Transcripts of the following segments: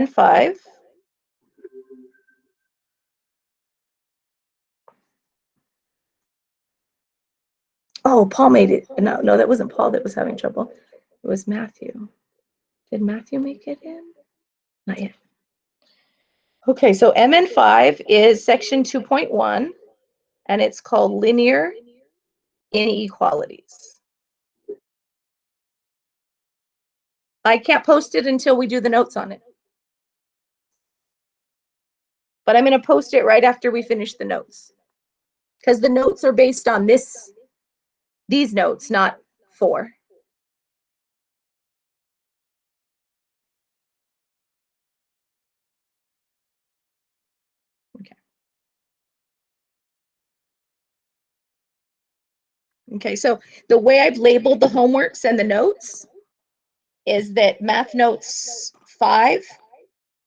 Mn5 oh, Paul made it. No, that wasn't Paul that was having trouble. It was Matthew. Did Matthew make it in? Not yet. Okay, so Mn5 is section 2.1, and it's called linear inequalities. I can't post it until we do the notes on it. But I'm going to post it right after we finish the notes. Because the notes are based on these notes, not 4. Okay. Okay, so the way I've labeled the homeworks and the notes is that Math Notes 5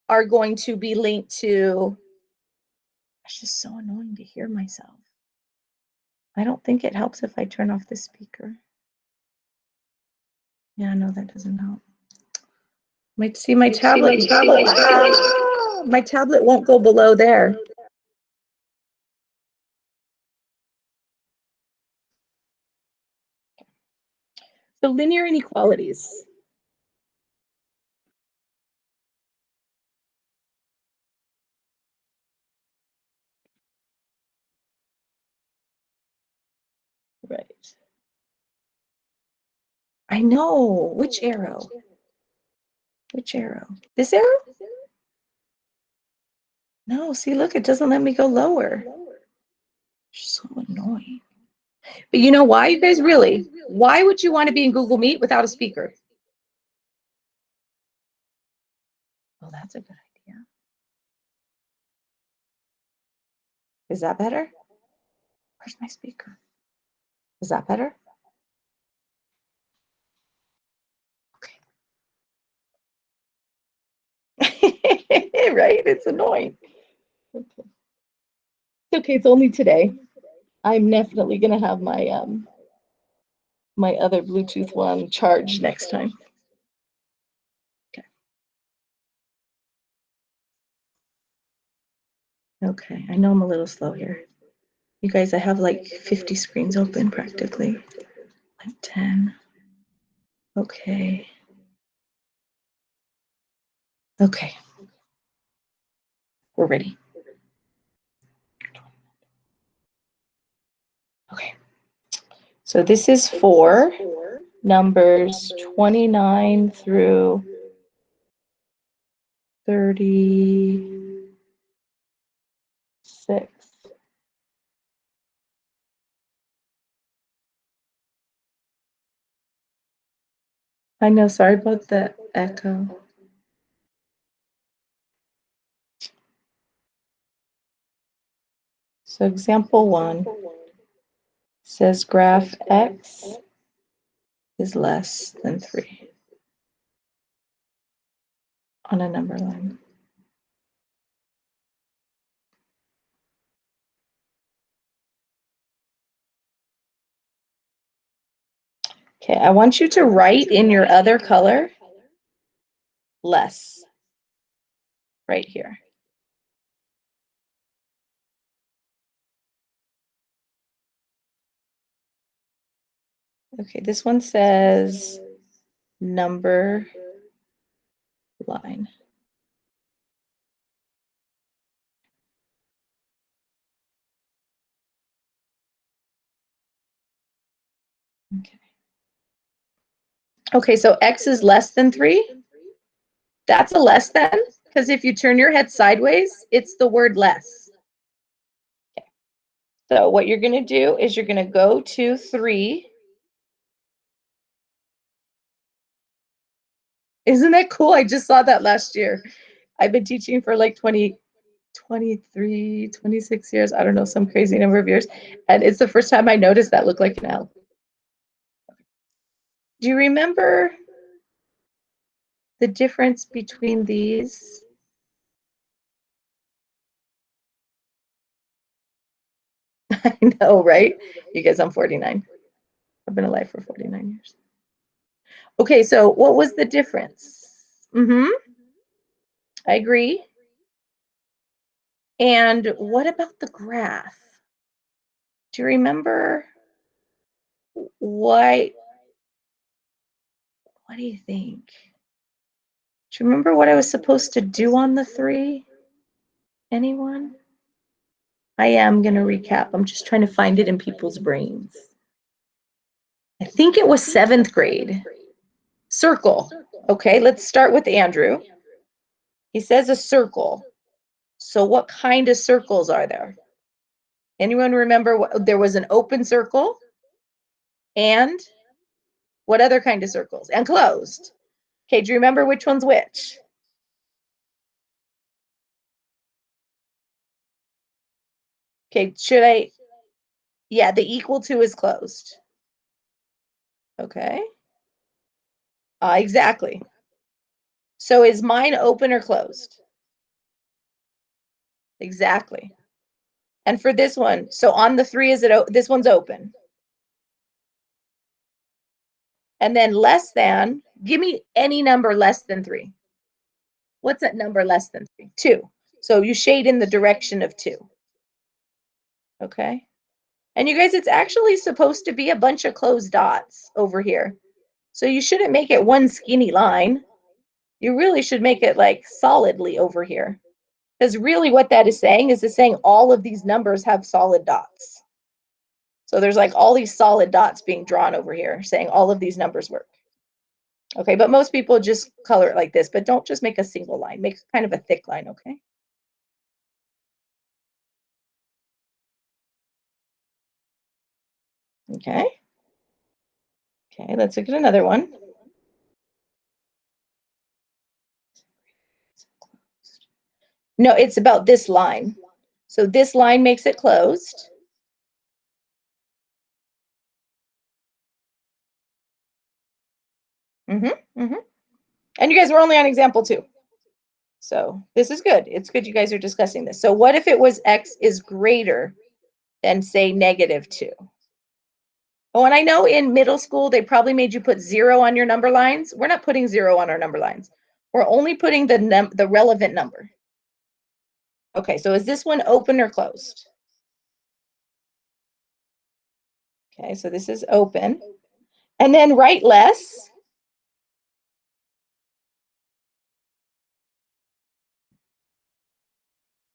are going to be linked to, it's just so annoying to hear myself. I don't think it helps if I turn off the speaker. Yeah, no, that doesn't help. Might see my tablet. My tablet won't go below there. So linear inequalities. Right. I know. Which arrow? Which arrow? This arrow? No, see, look, it doesn't let me go lower. So annoying. But you know why, you guys, really? Why would you want to be in Google Meet without a speaker? Oh, that's a good idea. Is that better? Where's my speaker? Is that better? Okay. Right? It's annoying. Okay. Okay, it's only today. I'm definitely gonna have my my other Bluetooth one charged next time. Okay. Okay, I know I'm a little slow here. You guys, I have like 50 screens open practically. Like 10. Okay. Okay. We're ready. Okay. So this is for numbers 29 through 36. I know, sorry about the echo. So example 1 says graph x is less than 3 on a number line. Okay, I want you to write in your other color less right here. Okay, this one says number line. Okay. Okay, so x is less than 3. That's a less than, because if you turn your head sideways, it's the word less. Okay. So what you're going to do is you're going to go to 3. Isn't that cool? I just saw that last year. I've been teaching for like 23, 26 years. I don't know, some crazy number of years. And it's the first time I noticed that looked like an L. Do you remember the difference between these? I know, right? You guys, I'm 49. I've been alive for 49 years. Okay, so what was the difference? I agree. And what about the graph? Do you remember what do you think? Do you remember what I was supposed to do on the 3? Anyone? I am going to recap. I'm just trying to find it in people's brains. I think it was 7th grade. Circle. Okay, let's start with Andrew. He says a circle. So what kind of circles are there? Anyone remember there was an open circle and what other kind of circles? And closed. Okay, do you remember which one's which? Okay, should I? Yeah, the equal to is closed. Okay. Exactly. So is mine open or closed? Exactly. And for this one, so on the 3, is it this one's open? And then less than, give me any number less than 3. What's that number less than 3? 2. So you shade in the direction of 2. Okay. And you guys, it's actually supposed to be a bunch of closed dots over here. So you shouldn't make it one skinny line. You really should make it like solidly over here. Because really what that is saying is it's saying all of these numbers have solid dots. So there's like all these solid dots being drawn over here saying all of these numbers work. Okay, but most people just color it like this, but don't just make a single line. Make kind of a thick line, okay? Okay. Okay, let's look at another one. No, it's about this line. So this line makes it closed. And you guys were only on example 2. So this is good. It's good you guys are discussing this. So what if it was x is greater than, say, -2? Oh, and I know in middle school, they probably made you put 0 on your number lines. We're not putting 0 on our number lines. We're only putting the relevant number. Okay, so is this one open or closed? Okay, so this is open. And then write less.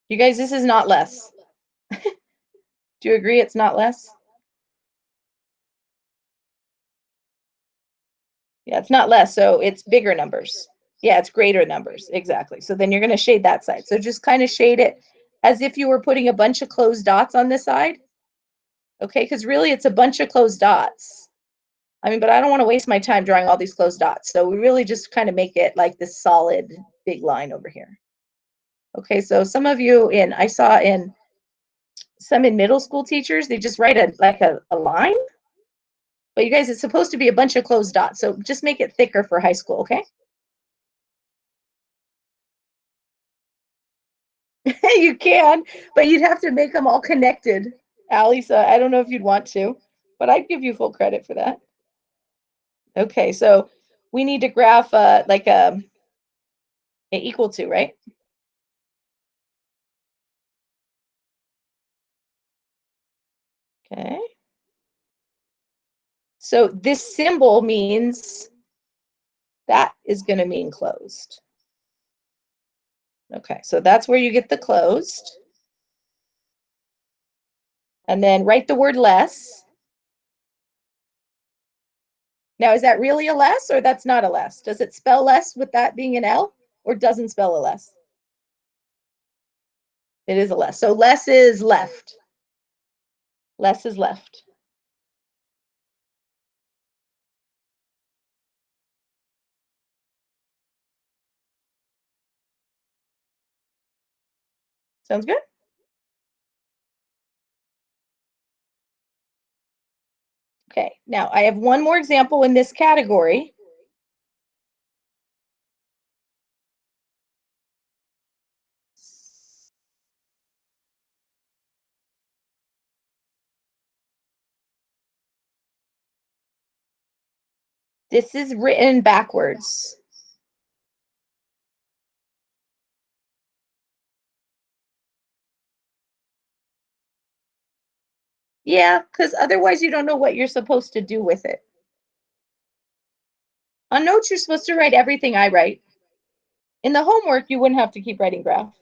You guys, this is not less. Do you agree it's not less? Yeah, it's not less, so it's bigger numbers. Yeah, it's greater numbers, exactly. So then you're going to shade that side. So just kind of shade it as if you were putting a bunch of closed dots on this side. Okay, because really it's a bunch of closed dots. I mean, but I don't want to waste my time drawing all these closed dots. So we really just kind of make it like this solid big line over here. Okay, so some of you I saw in some in middle school teachers, they just write a line. But you guys, it's supposed to be a bunch of closed dots. So just make it thicker for high school, okay? You can, but you'd have to make them all connected. Allie, so I don't know if you'd want to, but I'd give you full credit for that. Okay, so we need to graph like a equal to, right? Okay. So this symbol means that is going to mean closed. Okay, so that's where you get the closed. And then write the word less. Now, is that really a less or that's not a less? Does it spell less with that being an L or doesn't spell a less? It is a less. So less is left. Less is left. Sounds good? Okay, now I have one more example in this category. This is written backwards. Yeah, because otherwise you don't know what you're supposed to do with it. On notes, you're supposed to write everything I write. In the homework, you wouldn't have to keep writing graph.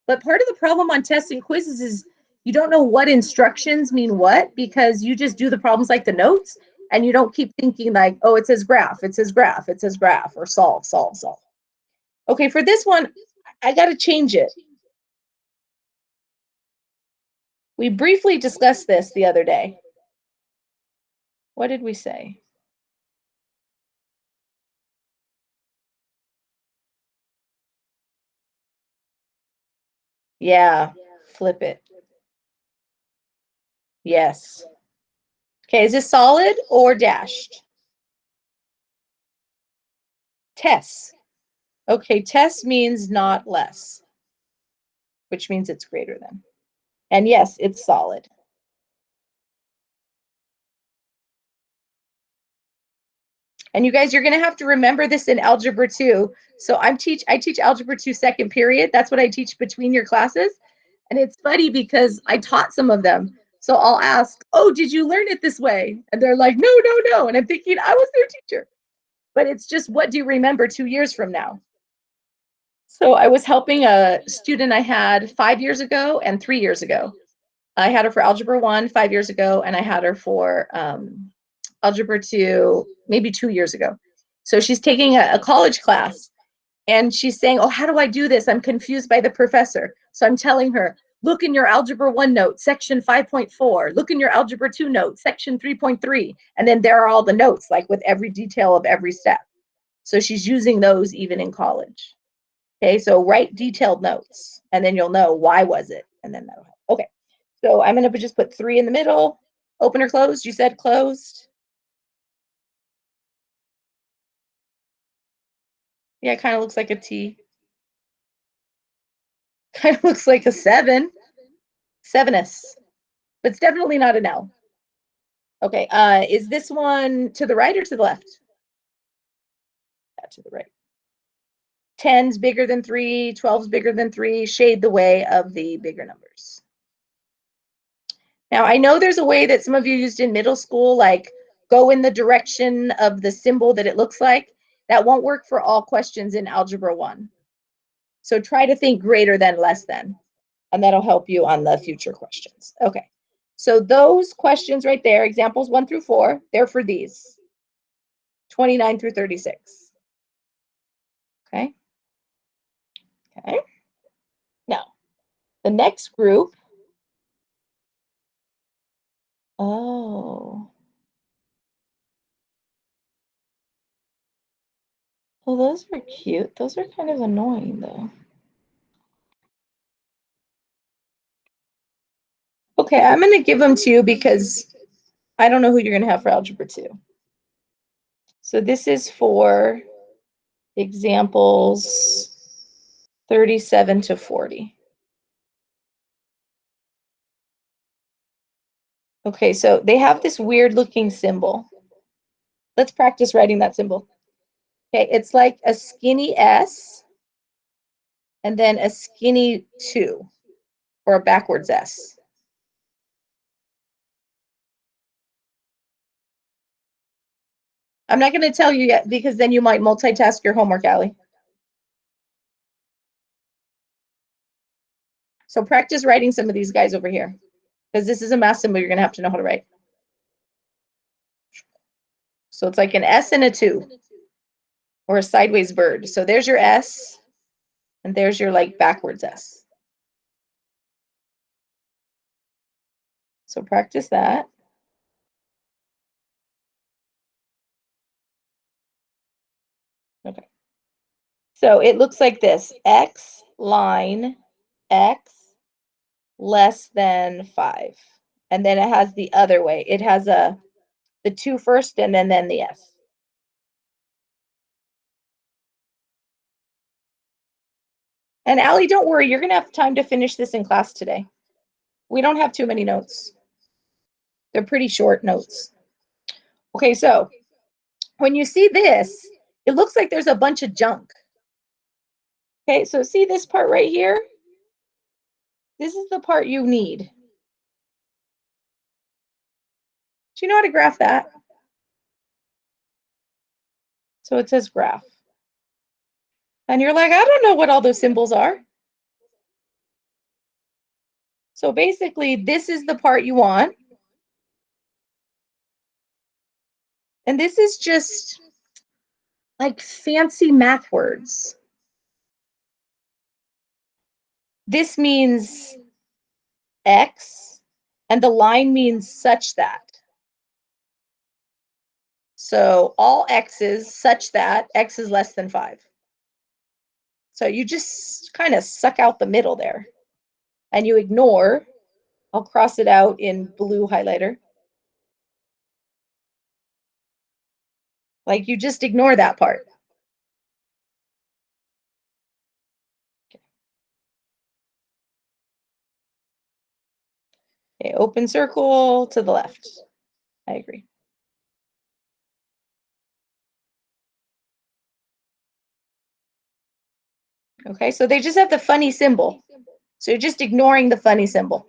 But part of the problem on tests and quizzes is you don't know what instructions mean what, because you just do the problems like the notes and you don't keep thinking like, oh, it says graph, it says graph, it says graph, or solve, solve, solve. Okay, for this one, I got to change it. We briefly discussed this the other day. What did we say? Yeah, flip it. Yes. Okay, is this solid or dashed? Tess. Okay, tess means not less, which means it's greater than. And yes, it's solid. And you guys, you're going to have to remember this in Algebra 2. So I teach Algebra 2 second period. That's what I teach between your classes. And it's funny because I taught some of them. So I'll ask, oh, did you learn it this way? And they're like, no, no, no. And I'm thinking, I was their teacher. But it's just, what do you remember 2 years from now? So I was helping a student I had 5 years ago and 3 years ago. I had her for Algebra 1 5 years ago, and I had her for Algebra 2 maybe 2 years ago. So she's taking a college class, and she's saying, oh, how do I do this? I'm confused by the professor. So I'm telling her, look in your Algebra 1 note, section 5.4. Look in your Algebra 2 note, section 3.3. And then there are all the notes, like with every detail of every step. So she's using those even in college. Okay, so write detailed notes, and then you'll know why was it, and then that'll help. Okay, so I'm going to just put 3 in the middle. Open or closed? You said closed. Yeah, it kind of looks like a T. Kind of looks like a 7. 7S. But it's definitely not an L. Okay, is this one to the right or to the left? Yeah, to the right. 10's bigger than 3, 12's bigger than 3. Shade the way of the bigger numbers. Now, I know there's a way that some of you used in middle school, like go in the direction of the symbol that it looks like. That won't work for all questions in Algebra 1. So try to think greater than, less than, and that'll help you on the future questions. Okay, so those questions right there, examples 1 through 4, they're for these, 29 through 36. Okay. Okay. Now, the next group, oh, well, those are cute. Those are kind of annoying, though. Okay, I'm going to give them to you because I don't know who you're going to have for Algebra 2. So this is for examples 37 to 40. Okay, so they have this weird looking symbol. Let's practice writing that symbol. Okay, it's like a skinny S and then a skinny 2, or a backwards S. I'm not going to tell you yet because then you might multitask your homework, Allie. So practice writing some of these guys over here, because this is a math symbol you're going to have to know how to write. So it's like an S and a 2, or a sideways bird. So there's your S, and there's your like backwards S. So practice that. Okay. So it looks like this: X line X less than 5. And then it has the other way. It has the 2 first and then the S. And Allie, don't worry, you're going to have time to finish this in class today. We don't have too many notes. They're pretty short notes. Okay, so when you see this, it looks like there's a bunch of junk. Okay, so see this part right here? This is the part you need. Do you know how to graph that? So it says graph. And you're like, I don't know what all those symbols are. So basically, this is the part you want. And this is just like fancy math words. This means X, and the line means such that. So all X's such that X is less than 5. So you just kind of suck out the middle there. And you ignore, I'll cross it out in blue highlighter. Like you just ignore that part. Okay, open circle to the left. I agree. Okay, so they just have the funny symbol. So you're just ignoring the funny symbol.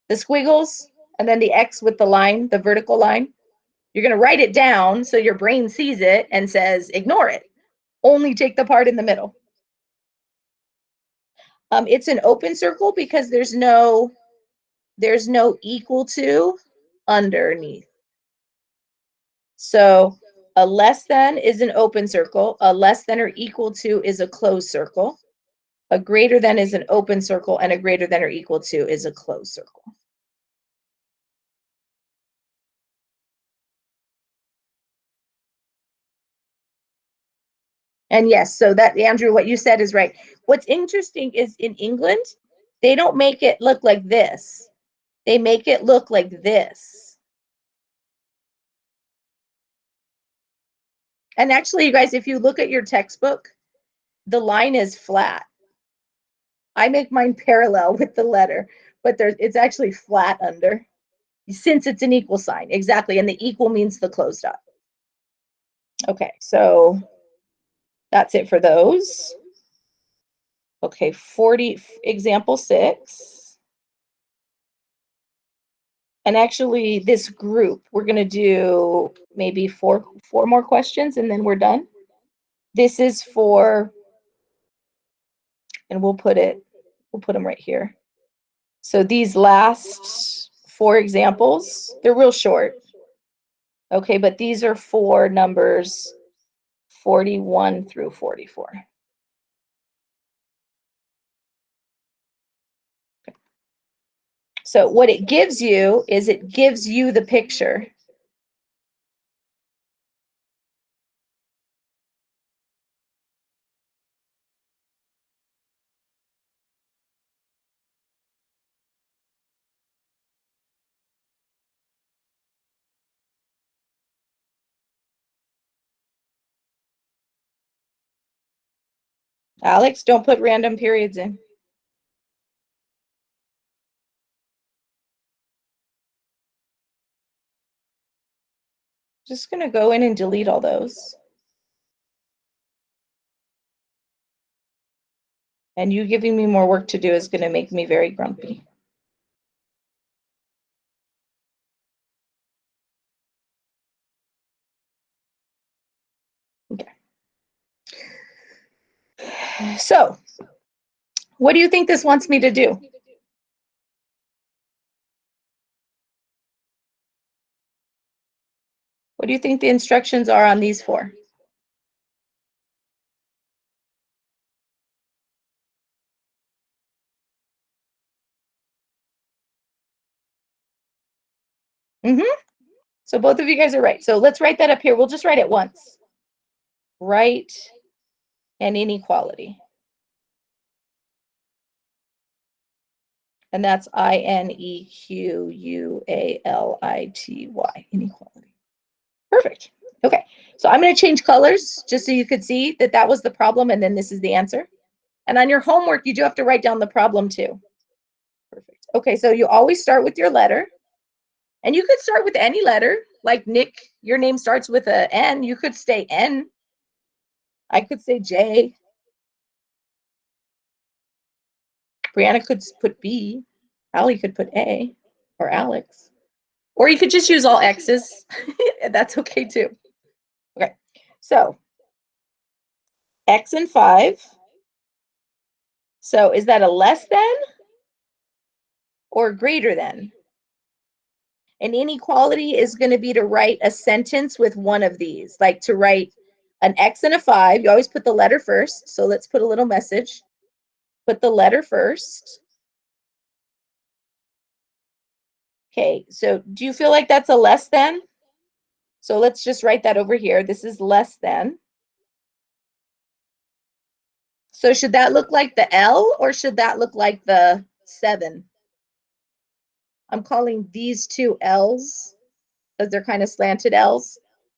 The squiggles and then the X with the line, the vertical line. You're going to write it down so your brain sees it and says, ignore it. Only take the part in the middle. It's an open circle because there's no equal to underneath. So a less than is an open circle. A less than or equal to is a closed circle. A greater than is an open circle, and a greater than or equal to is a closed circle. And yes, so that, Andrew, what you said is right. What's interesting is in England, they don't make it look like this. They make it look like this. And actually, you guys, if you look at your textbook, the line is flat. I make mine parallel with the letter, but it's actually flat under, since it's an equal sign. Exactly. And the equal means the closed dot. Okay, so that's it for those. Okay, 40, example 6. And actually, this group, we're going to do maybe four more questions, and then we're done. This is for, and we'll put them right here. So these last 4 examples, they're real short. Okay, but these are for numbers 41 through 44. Okay. So what it gives you is it gives you the picture. Alex, don't put random periods in. Just going to go in and delete all those. And you giving me more work to do is going to make me very grumpy. Okay. So, what do you think this wants me to do? What do you think the instructions are on these 4? So both of you guys are right. So let's write that up here. We'll just write it once. Right and inequality. And that's inequality, inequality. Perfect. Okay, so I'm going to change colors just so you could see that that was the problem and then this is the answer. And on your homework, you do have to write down the problem too. Perfect. Okay, so you always start with your letter. And you could start with any letter. Like Nick, your name starts with a N. You could say N. I could say J. Brianna could put B. Allie could put A, or Alex. Or you could just use all X's. That's okay too. Okay, so X and 5. So is that a less than or greater than? An inequality is going to be to write a sentence with one of these, like to write an X and a 5. You always put the letter first. So let's put a little message. Put the letter first. Okay, so do you feel like that's a less than? So let's just write that over here. This is less than. So should that look like the L or should that look like the 7? I'm calling these two L's because they're kind of slanted L's,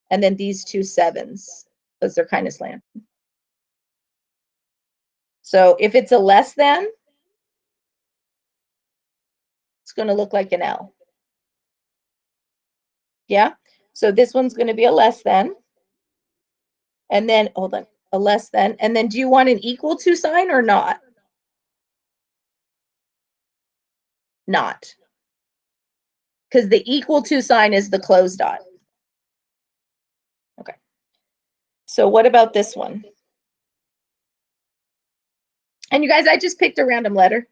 and then these two 7s because they're kind of slanted. So if it's a less than, it's going to look like an L. Yeah? So this one's going to be a less than. And then, hold on, a less than. And then do you want an equal to sign or not? Not. Because the equal to sign is the closed dot. Okay. So what about this one? And you guys, I just picked a random letter.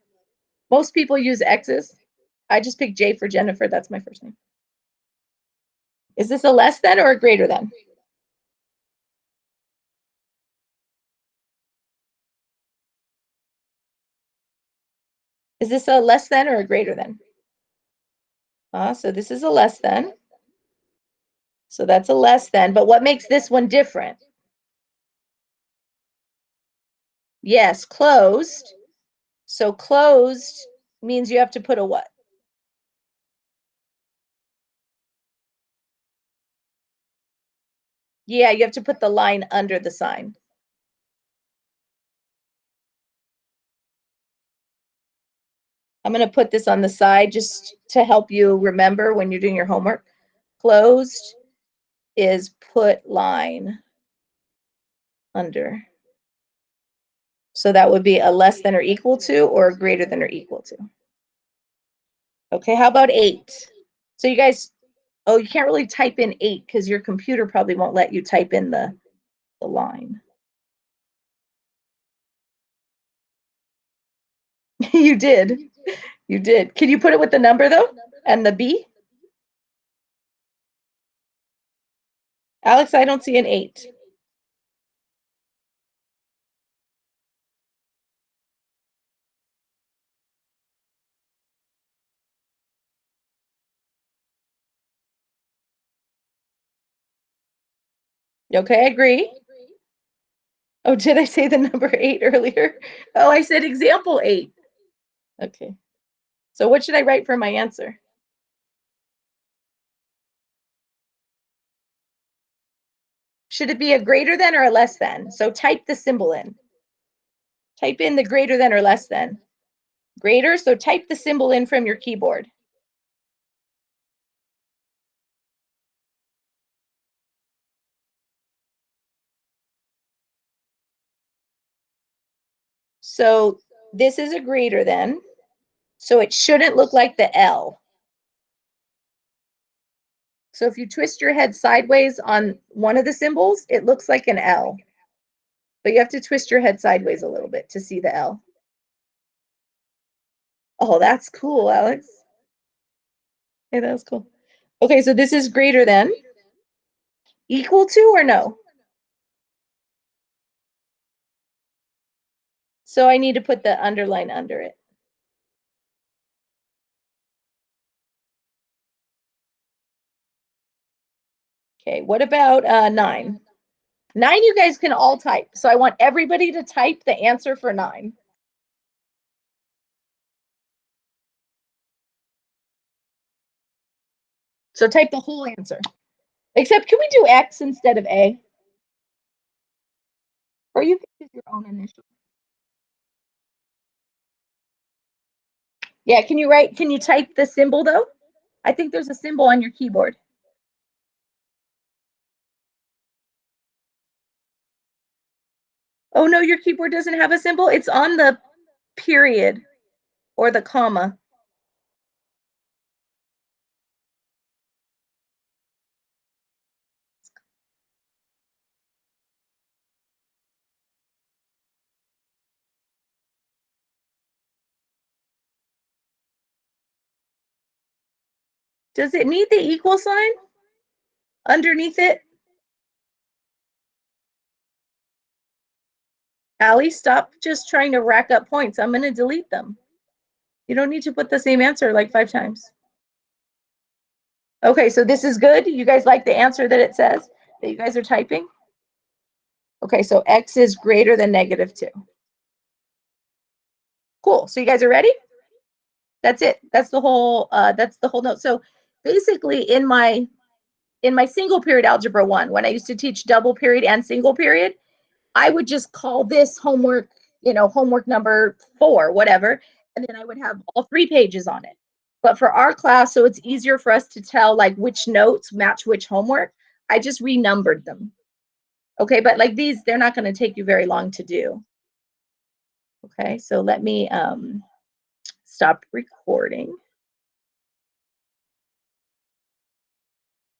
Most people use X's. I just picked J for Jennifer. That's my first name. Is this a less than or a greater than? Is this a less than or a greater than? So this is a less than. So that's a less than. But what makes this one different? Yes, closed. So closed means you have to put a what? Yeah, you have to put the line under the sign. I'm going to put this on the side just to help you remember when you're doing your homework. Closed is put line under. So that would be a less than or equal to or a greater than or equal to. Okay, how about 8? So you guys, oh, you can't really type in 8 because your computer probably won't let you type in the line. You did. You did. Can you put it with the number though? And the B? Alex, I don't see an 8. Okay, I agree. Oh, did I say the number 8 earlier? Oh, I said example 8. Okay. So what should I write for my answer? Should it be a greater than or a less than? So type the symbol in. Type in the greater than or less than. Greater, so type the symbol in from your keyboard. So this is a greater than, so it shouldn't look like the L. So if you twist your head sideways on one of the symbols, it looks like an L. But you have to twist your head sideways a little bit to see the L. Oh, that's cool, Alex. Hey, that was cool. Okay, so this is greater than. Equal to or no? So I need to put the underline under it. Okay, what about 9? 9 you guys can all type. So I want everybody to type the answer for 9. So type the whole answer. Except, can we do X instead of A? Or you can use your own initial. Yeah, can you type the symbol though? I think there's a symbol on your keyboard. Oh no, your keyboard doesn't have a symbol. It's on the period or the comma. Does it need the equal sign underneath it? Allie, stop just trying to rack up points. I'm going to delete them. You don't need to put the same answer like 5 times. Okay, so this is good. You guys like the answer that it says that you guys are typing? Okay, so x is greater than -2. Cool. So you guys are ready? That's it. That's the whole note. So basically in my single period algebra 1, when I used to teach double period and single period, I would just call this homework, homework number 4, whatever, and then I would have all 3 pages on it. But for our class, so it's easier for us to tell like which notes match which homework, I just renumbered them. Okay, but like these, they're not going to take you very long to do. Okay, so let me stop recording.